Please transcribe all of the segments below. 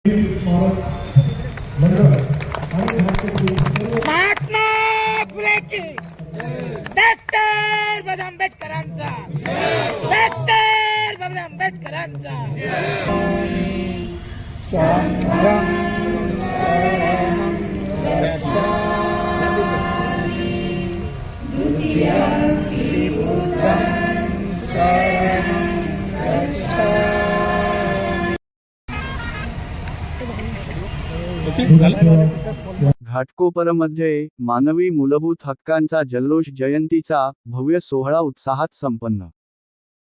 महात्मा फुले की डॉक्टर बाबासाहेब आंबेडकरांचा डॉक्टर बाबासाहेब आंबेडकरांचा संघं शरणं गच्छामि द्वितीयंपि बुद्धं शरणं गच्छामि। घाटकोपरमध्ये मानवी मूलभूत हक्कांचा जल्लोष जयंतीचा भव्य सोहळा उत्साहात संपन्न।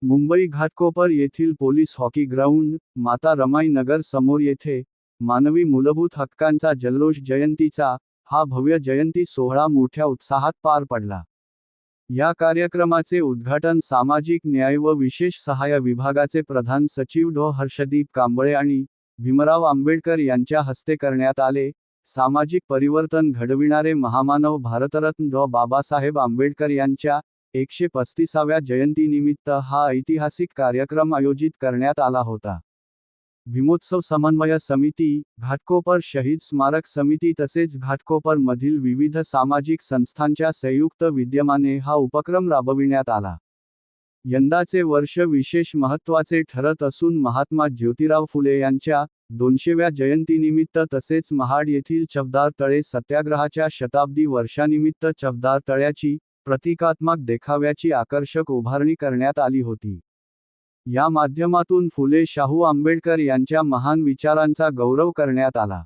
मुंबई घाटकोपर येथील पोलीस हॉकी ग्राउंड माता रमाई नगर समोर येथे मानवी मूलभूत हक्कांचा जल्लोष जयंतीचा हा भव्य जयंती सोहळा मोठ्या उत्साहात पार पडला। या कार्यक्रमाचे उद्घाटन सामाजिक न्याय व विशेष सहाय्य विभागाचे प्रधान सचिव डॉ. हर्षदीप कांबळे आणि भीमराव आंबेडकर यांच्या हस्ते करण्यात आले। सामाजिक परिवर्तन घडविणारे महामानव भारतरत्न डॉ. बाबासाहेब आंबेडकर यांच्या 135व्या जयंतीनिमित्त हा ऐतिहासिक कार्यक्रम आयोजित करण्यात आला होता। भीमोत्सव समन्वय समिती, घाटकोपर शहीद स्मारक समिती तसेच घाटकोपर मधील विविध सामाजिक संस्थांच्या संयुक्त विद्यमाने हा उपक्रम राबविण्यात आला। यंदाचे वर्ष विशेष महत्त्वाचे ठरत असून महात्मा ज्योतिराव फुले यांच्या 200व्या जयंतीनिमित्त तसेच महाड येथील चवदार तळे सत्याग्रहाच्या शताब्दी वर्षानिमित्त चवदार तळ्याची प्रतिकात्मक देखाव्याची आकर्षक उभारणी करण्यात आली होती। या माध्यमातून फुले शाहू आंबेडकर यांच्या महान विचारांचा गौरव करण्यात आला।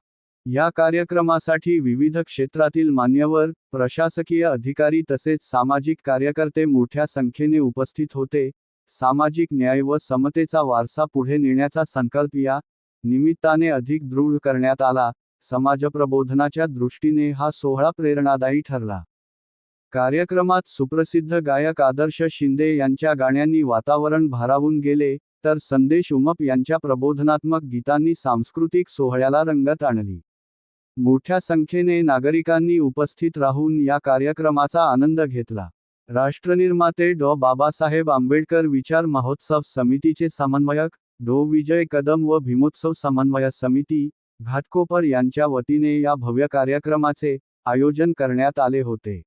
या कार्यक्रमासाठी विविध क्षेत्रातील मान्यवर, प्रशासकीय अधिकारी तसेच सामाजिक कार्यकर्ते मोठ्या संख्येने उपस्थित होते। सामाजिक न्याय व समतेचा वारसा पुढे नेण्याचा संकल्प या निमित्ताने अधिक दृढ करण्यात आला। समाजप्रबोधनाच्या दृष्टीने हा सोहळा प्रेरणादायी ठरला। कार्यक्रमात सुप्रसिद्ध गायक आदर्श शिंदे यांच्या गाण्यांनी वातावरण भारावून गेले, तर संदेश उमप यांच्या प्रबोधनात्मक गीतांनी सांस्कृतिक सोहळ्याला रंगत आणली। मोठ्या संख्येने नागरिकांनी उपस्थित राहून या कार्यक्रमाचा आनंद घेतला। राष्ट्रनिर्माते डॉ. बाबासाहेब आंबेडकर विचार महोत्सव समितीचे समन्वयक डॉ. विजय कदम व भीमोत्सव समन्वय समिती, घाटकोपर यांच्या वतीने या भव्य कार्यक्रमाचे आयोजन करण्यात आले होते।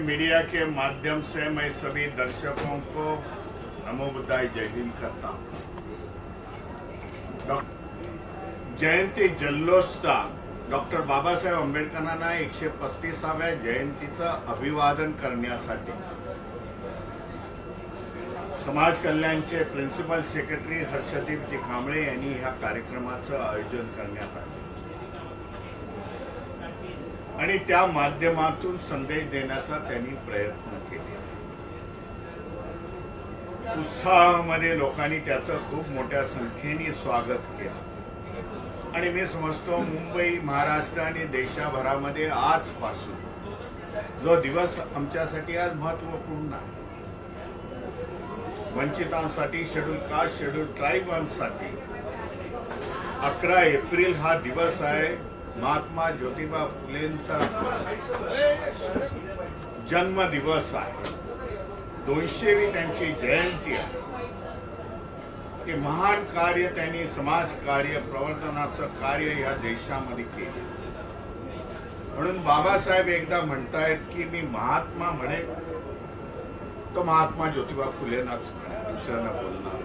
मीडिया के माध्यम से मैं सभी दर्शकों को नमो बुद्धाय जय हिंद करता हूं। जयंती जल्लोषचा डॉक्टर बाबासाहेब आंबेडकरांना 135व्या जयंतीचं अभिवादन करण्यासाठी समाज कल्याणचे प्रिन्सिपल सेक्रेटरी हर्षदीपजी कांबळे यांनी ह्या कार्यक्रमाचं आयोजन करण्यात आले आणि त्या माध्यमातून संदेश देण्याचा त्यांनी प्रयत्न केले। उत्साहामध्ये लोकांनी त्याचं खूप मोठ्या संख्येने स्वागत केलं आणि मी समजतो मुंबई, महाराष्ट्र आणि देशभरामध्ये आजपासून जो दिवस आमच्यासाठी आज महत्त्वपूर्ण आहे, वंचितांसाठी, शेड्यूल कास्ट, शेड्यूल ट्राईबांसाठी 11 एप्रिल हा दिवस आहे। महात्मा ज्योतिबा फुलेंचा जन्मदिवस आहे, 200वी त्यांची जयंती आहे। हे महान कार्य त्यांनी समाज कार्य, प्रवर्तनाचं कार्य या देशामध्ये केले। म्हणून बाबासाहेब एकदा म्हणतायत की मी महात्मा म्हणेन तो महात्मा ज्योतिबा फुलेंनाच म्हणेन, दुसऱ्यांना बोलणार।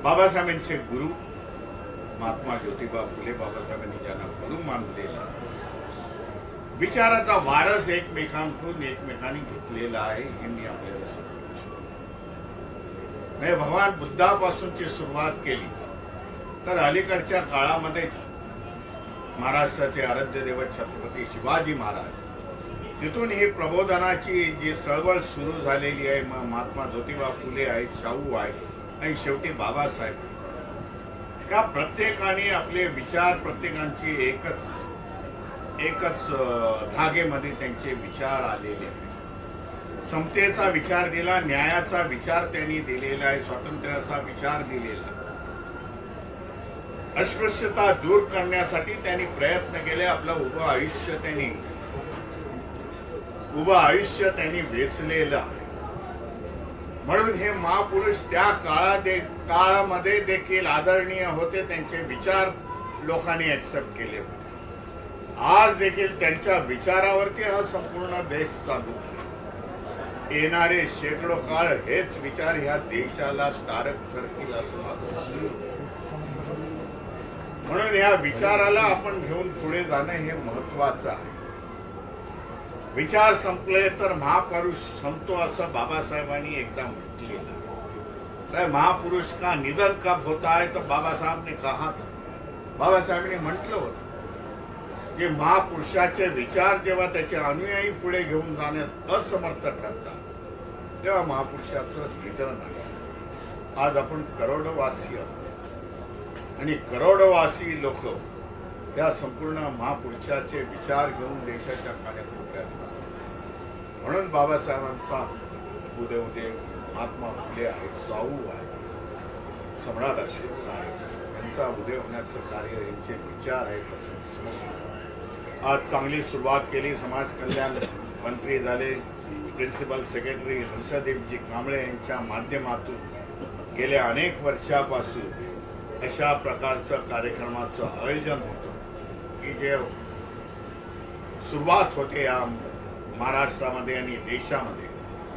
बाबासाहेबांचे गुरु महात्मा ज्योतिबा फुले, बाबासाहेबांनी ज्यांना गुरु मानलेला, विचाराचा वारस एकमेकांकडून एकमेकांनी घेतलेला आहे हे मी आपल्याला सांगू इच्छितो। म्हणजे भगवान बुद्धापासूनची सुरुवात केली तर अलीकडच्या काळामध्ये महाराष्ट्राचे आराध्य दैवत छत्रपती शिवाजी महाराज, तिथून ही प्रबोधनाची जी चळवळ सुरू झालेली आहे, मग महात्मा ज्योतिबा फुले आहेत, शाहू आहेत आणि शेवटी बाबासाहेब, या प्रत्येकाने आपले विचार, प्रत्येकांची एकच धागेमध्ये त्यांचे विचार आलेले आहेत. समतेचा विचार दिला, न्यायाचा विचार त्यांनी दिलेला आहे, स्वातंत्र्याचा विचार दिलेला, अस्पृश्यता दूर करण्यासाठी त्यांनी प्रयत्न केले. आपलं उभं आयुष्य त्यांनी वेचलेलं आहे. म्हणून हे महापुरुष त्या काळामध्ये देखील आदरणीय होते. त्यांचे विचार लोकांनी ऍक्सेप्ट केले होते. आज देखील त्यांच्या विचारावरती हा संपूर्ण देश चालू आहे. येणारे शेकडो काळ हेच विचार ह्या देशाला तारक ठरतील असं माझं. म्हणून या विचाराला आपण घेऊन पुढे जाणं हे महत्वाचं आहे. विचार संपले तर महापुरुष संपतो असं बाबासाहेबांनी एकदा म्हटलेलं. महापुरुष का निधन कब होता है तो बाबासाहेब ने कहा था. बाबासाहेबांनी म्हटलं होतं की महापुरुषाचे विचार जेव्हा त्याचे अनुयायी पुढे घेऊन जाण्यास असमर्थ ठरतात तेव्हा महापुरुषाचं निधन आहे. आज आपण करोडवासी आणि करोडवासी लोक या संपूर्ण महापुरुषाचे विचार घेऊन देशाच्या कानाकोपऱ्यात. म्हणून बाबासाहेबांचा उदय महात्मा फुले आहेत, शाहू आहेत, सम्राट अशोक साहेब यांचा उदय होण्याचं कार्य यांचे विचार आहेत असं समजतो. आज चांगली सुरुवात केली. समाज कल्याण मंत्री झाले. प्रिन्सिपल सेक्रेटरी हर्षदीपजी कांबळे यांच्या माध्यमातून गेल्या अनेक वर्षापासून अशा प्रकारचं कार्यक्रमाचं आयोजन होतं की जे सुरुवात होते या महाराष्ट्रामध्ये आणि देशामध्ये,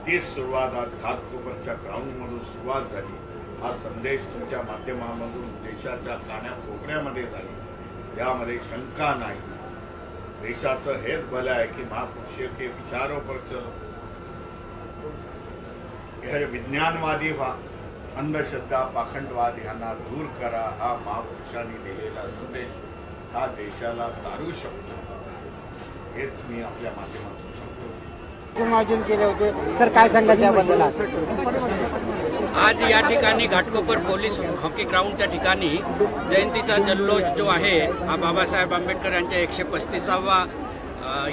तीच सुरुवात आज घाटकोपरच्या ग्राउंडमधून सुरुवात झाली. हा संदेश तुमच्या माध्यमामधून देशाच्या कानाकोपऱ्यामध्ये झाली, यामध्ये शंका नाही. देशाचं हेच भलं आहे की महापुरुष के विचारों पर चलो, विज्ञानवादी व्हा, अंधश्रद्धा पाखंडवाद यांना दूर करा. हा महापुरुषांनी दिलेला संदेश हा देशाला तारू शकतो. हेच मी आपल्या माध्यमातून सांगतो. आयोजन केले होते सर, काय सांगा त्याबद्दल? आज या ठिकाणी घाटकोपर पोलीस हॉकी ग्राउंडच्या ठिकाणी जयंतीचा जल्लोष जो आहे हा बाबासाहेब आंबेडकर यांच्या 135वा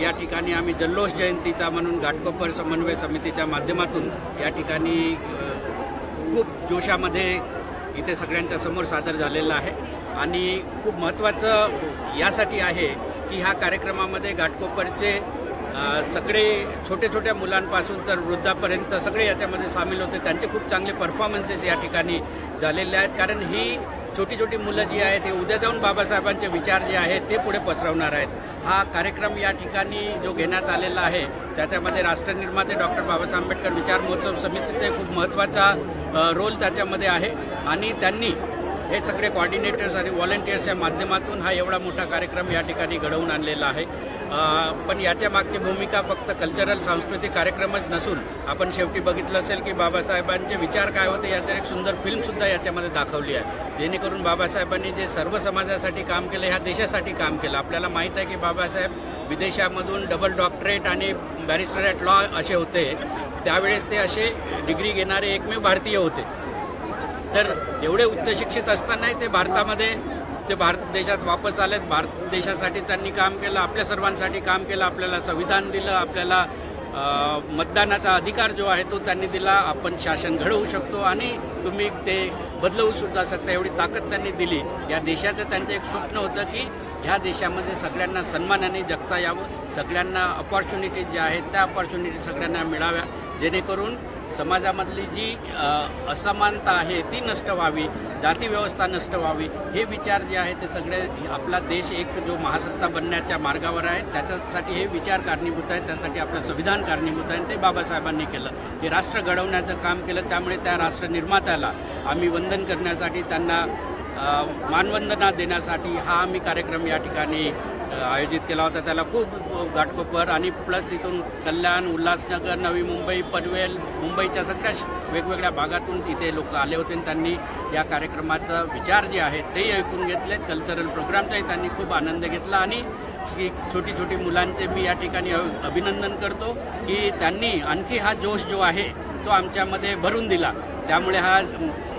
या ठिकाणी आम्ही जल्लोष जयंतीचा म्हणून घाटकोपर समन्वय समितीच्या माध्यमातून या ठिकाणी खूप जोशामध्ये इथे सगळ्यांच्या समोर सादर झालेला आहे. आणि खूप महत्त्वाचं यासाठी आहे की ह्या कार्यक्रमामध्ये घाटकोपरचे सगळे छोट्या छोट्या मुलांपासून तर वृद्धापर्यंत सगळे याच्यामध्ये सामील होते. त्यांचे खूप चांगले परफॉर्मन्सेस या ठिकाणी झालेले आहेत. कारण ही छोटी छोटी मुलं जी आहेत ते उद्या जाऊन बाबासाहेबांचे विचार जे आहेत ते पुढे पसरवणार आहेत. हा कार्यक्रम या ठिकाणी जो घेण्यात आलेला आहे त्याच्यामध्ये राष्ट्रनिर्माते डॉक्टर बाबासाहेब आंबेडकर विचार महोत्सव समितीचे खूप महत्त्वाचा रोल त्याच्यामध्ये आहे. आणि त्यांनी हे सगळे कोऑर्डिनेटर्स आणि व्हॉलंटियर्सच्या माध्यमातून हा एवढा मोठा कार्यक्रम या ठिकाणी घडवून आणलेला आहे. पण याच्या मागची भूमिका फक्त कल्चरल सांस्कृतिक कार्यक्रमच नसून आपण शेवटी बघितलं असेल की बाबासाहेबांचे विचार काय होते याचं एक सुंदर फिल्मसुद्धा याच्यामध्ये दाखवली आहे. जेणेकरून बाबासाहेबांनी जे सर्व समाजासाठी काम केलं, ह्या देशासाठी काम केलं. आपल्याला माहीत आहे की बाबासाहेब विदेशामधून डबल डॉक्टरेट आणि बॅरिस्टर ॲट लॉ असे होते. त्यावेळेस ते असे डिग्री घेणारे एकमेव भारतीय होते. तर एवढे उच्च शिक्षित असतानाही ते भारत देशात वापस आलेत. भारत देशासाठी त्यांनी काम केलं, आपल्या सर्वांसाठी काम केलं. आपल्याला संविधान दिलं, आपल्याला मतदानाचा अधिकार जो आहे तो त्यांनी दिला. आपण शासन घडवू शकतो आणि तुम्ही ते बदलवू सुद्धा शकता, एवढी ताकद त्यांनी दिली. या देशाचं त्यांचं एक स्वप्न होतं की ह्या देशामध्ये सगळ्यांना सन्मानाने जगता यावं, सगळ्यांना अपॉर्च्युनिटीज ज्या आहेत त्या अपॉर्च्युनिटी सगळ्यांना मिळाव्या, जेणेकरून समाजामधली जी असमानता आहे ती नष्ट व्हावी, जाती व्यवस्था नष्ट व्हावी. हे विचार जे आहे ते सगळे आपला देश एक जो महासत्ता बनण्याच्या मार्गावर आहे त्याच्यासाठी हे विचार कारणीभूत आहेत. त्यासाठी आपलं संविधान कारणीभूत आहे. ते बाबासाहेबांनी केलं, हे राष्ट्र घडवण्याचं काम केलं. त्यामुळे त्या राष्ट्र निर्मात्याला आम्ही वंदन करण्यासाठी, त्यांना मानवंदना देण्यासाठी हा आम्ही कार्यक्रम या ठिकाणी आयोजित केला होता. त्याला खूप घाटकोपर आणि प्लस तिथून कल्याण, उल्हासनगर, नवी मुंबई, पनवेल, मुंबईच्या सगळ्या वेगवेगळ्या भागातून इथे लोक आले होते आणि त्यांनी या कार्यक्रमाचा विचार जे आहे तेही ऐकून घेतले. कल्चरल प्रोग्रामचाही त्यांनी खूप आनंद घेतला आणि छोटी छोटी मुलांचे मी या ठिकाणी अभिनंदन करतो की त्यांनी आणखी हा जोश जो आहे तो आमच्यामध्ये भरून दिला. त्यामुळे हा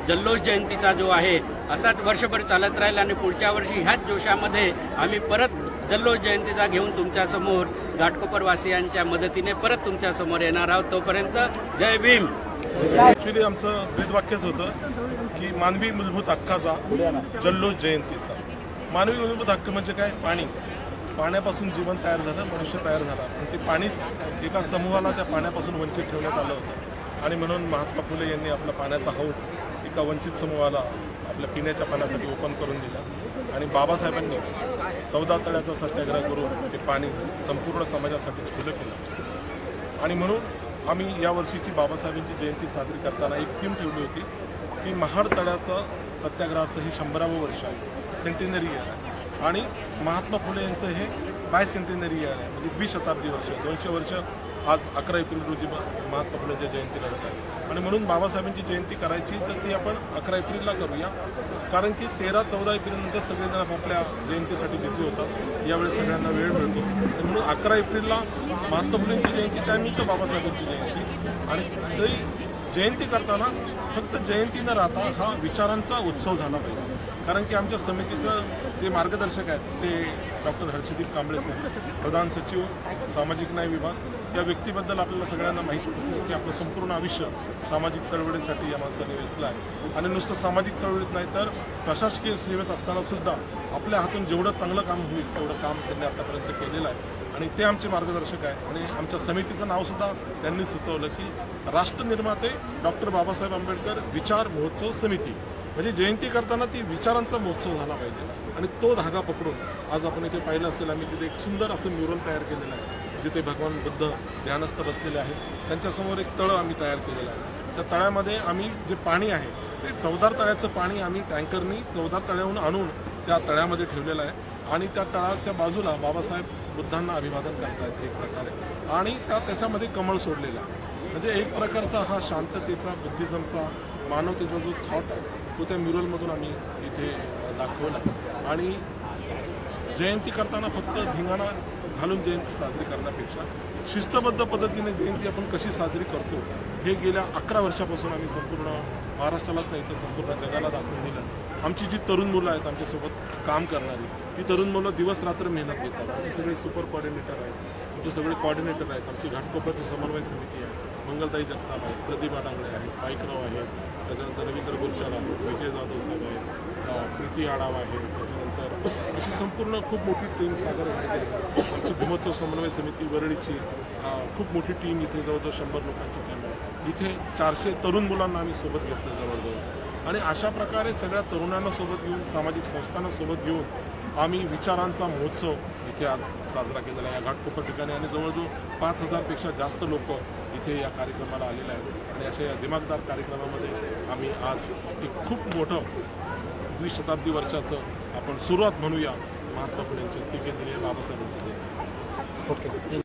जल्लोष जयंतीचा जो आहे असाच वर्षभर चालत राहील आणि पुढच्या वर्षी ह्याच जोशामध्ये आम्ही परत जल्लोष जयंतीचा घेऊन तुमच्यासमोर घाटकोपरवासियांच्या मदतीने परत तुमच्यासमोर येणार आहोत. तोपर्यंत जय भीम. ॲक्च्युली आमचं ब्रीदवाक्यच होतं की मानवी मूलभूत हक्काचा जल्लोष जयंतीचा. मानवी मूलभूत हक्क म्हणजे काय? पाणी. पाण्यापासून जीवन तयार झालं, मनुष्य तयार झाला, पण ते पाणीच एका समूहाला त्या पाण्यापासून वंचित ठेवण्यात आलं होतं आणि म्हणून महात्मा फुले यांनी आपला पाण्याचा हौद एका वंचित समूहाला आपल्या पिण्याच्या पाण्यासाठी ओपन करून दिला आणि बाबासाहेबांनी 14 तळ्याचा सत्याग्रह करून ते पाणी संपूर्ण समाजासाठी खुलं केलं. आणि म्हणून आम्ही यावर्षीची बाबासाहेबांची जयंती साजरी करताना एक थीम ठेवली होती की महाड तळ्याचं सत्याग्रहाचं हे 100वं वर्ष आहे, सेंटिनरी इयर आहे आणि महात्मा फुले यांचं हे बाय सेंटिनरी इयर आहे, म्हणजे द्विशताब्दी वर्ष, 200 वर्ष. आज 11 एप्रिल रोजी महात्मा फुलेंच्या जयंती करत आहे आणि म्हणून बाबासाहेबांची जयंती करायची तर ती आपण 11 एप्रिलला करूया, कारण की 13-14 एप्रिलनंतर सगळेजण आपापल्या जयंतीसाठी बिझी होतात. यावेळी सगळ्यांना वेळ मिळतो म्हणून 11 एप्रिलला महात्मा फुलेंची जयंती, त्यानिमित्त बाबासाहेबांची जयंती. आणि तरी जयंती करताना फक्त जयंती न राहता हा विचारांचा उत्सव झाला पाहिजे, कारण की आमच्या समितीचं जे मार्गदर्शक आहेत ते डॉक्टर हर्षदीप कांबळे साहेब, प्रधान सचिव सामाजिक न्याय विभाग. या व्यक्तीबद्दल आपल्याला सगळ्यांना माहिती असेल की आपलं संपूर्ण आयुष्य सामाजिक चळवळीसाठी या माणसाने वेचलं आहे आणि नुसतं सामाजिक चळवळीत नाही तर प्रशासकीय सेवेत असताना सुद्धा आपल्या हातून जेवढं चांगलं काम होईल तेवढं काम त्यांनी आतापर्यंत केलेलं आहे आणि ते आमचे मार्गदर्शक आहे. आणि आमच्या समितीचं नावसुद्धा त्यांनी सुचवलं की राष्ट्रनिर्माते डॉक्टर बाबासाहेब आंबेडकर विचार महोत्सव समिती, म्हणजे जयंती करताना ती विचारांचा महोत्सव झाला पाहिजे. आणि तो धागा पकडून आज आपण इथे पाहिलं असेल, आम्ही तिथे एक सुंदर असं म्युरल तयार केलेलं आहे जिथे भगवान बुद्ध ध्यानस्थ बसलेले आहेत. त्यांच्यासमोर एक तळं आम्ही तयार केलेलं आहे. त्या तळ्यामध्ये आम्ही जे पाणी आहे ते 14 तळ्याचं पाणी आम्ही टँकरनी 14 तळ्याहून आणून त्या तळ्यामध्ये ठेवलेलं आहे आणि त्या तळ्याच्या बाजूला बाबासाहेब बुद्धांना अभिवादन करतायत एक प्रकारे आणि त्याच्यामध्ये कमळ सोडलेलं आहे. म्हणजे एक प्रकारचा हा शांततेचा, बुद्धिझमचा, मानवतेचा जो थॉट आहे तो त्या म्युरलमधून आम्ही इथे दाखवला. आणि जयंती करताना फक्त धिंगाणा घालून जयंती साजरी करण्यापेक्षा शिस्तबद्ध पद्धतीने जयंती आपण कशी साजरी करतो हे गेल्या 11 वर्षापासून आम्ही संपूर्ण महाराष्ट्रालाच नाही तर संपूर्ण जगाला दाखवून दिलं. आमची जी तरुण मुलं आहेत आमच्यासोबत काम करणारी, ती तरुण मुलं दिवस रात्र मेहनत घेतात. आमचे सगळे सुपर कोऑर्डिनेटर आहेत, आमचे सगळे कोऑर्डिनेटर आहेत, आमची घाटकोपरची समन्वय समिती आहे, मंगलताई जगताप आहेत, प्रतिभा डांगळे आहेत, पाईकराव आहेत, त्याच्यानंतर रवींद्र गुलचार आहेत, विजय जाधव साहेब आहेत, प्रीती आडाव आहे, त्याच्यानंतर अशी संपूर्ण खूप मोठी टीम सागर घाटे आहे. आमची भीमोत्सव समन्वय समिती वरळीची खूप मोठी टीम, इथे जवळजवळ 100 लोकांची टीम आहे. इथे 400 तरुण मुलांना आम्ही सोबत घेतलं जवळजवळ आणि अशा प्रकारे सगळ्या तरुणांना सोबत घेऊन, सामाजिक संस्थांना सोबत घेऊन आम्ही विचारांचा महोत्सव इथे आज साजरा केलेला आहे या घाटकोपर ठिकाणी. आणि जवळजवळ 5000पेक्षा जास्त लोक इथे या कार्यक्रमाला आलेले आहेत आणि अशा या दिमागदार कार्यक्रमामध्ये आम्ही आज एक खूप मोठं द्विशताब्दी वर्षाचं आपण सुरुवात म्हणूया महात्मा फुलेंच्या केंद्रीय बाबासाहेबांची जयंती. ओके.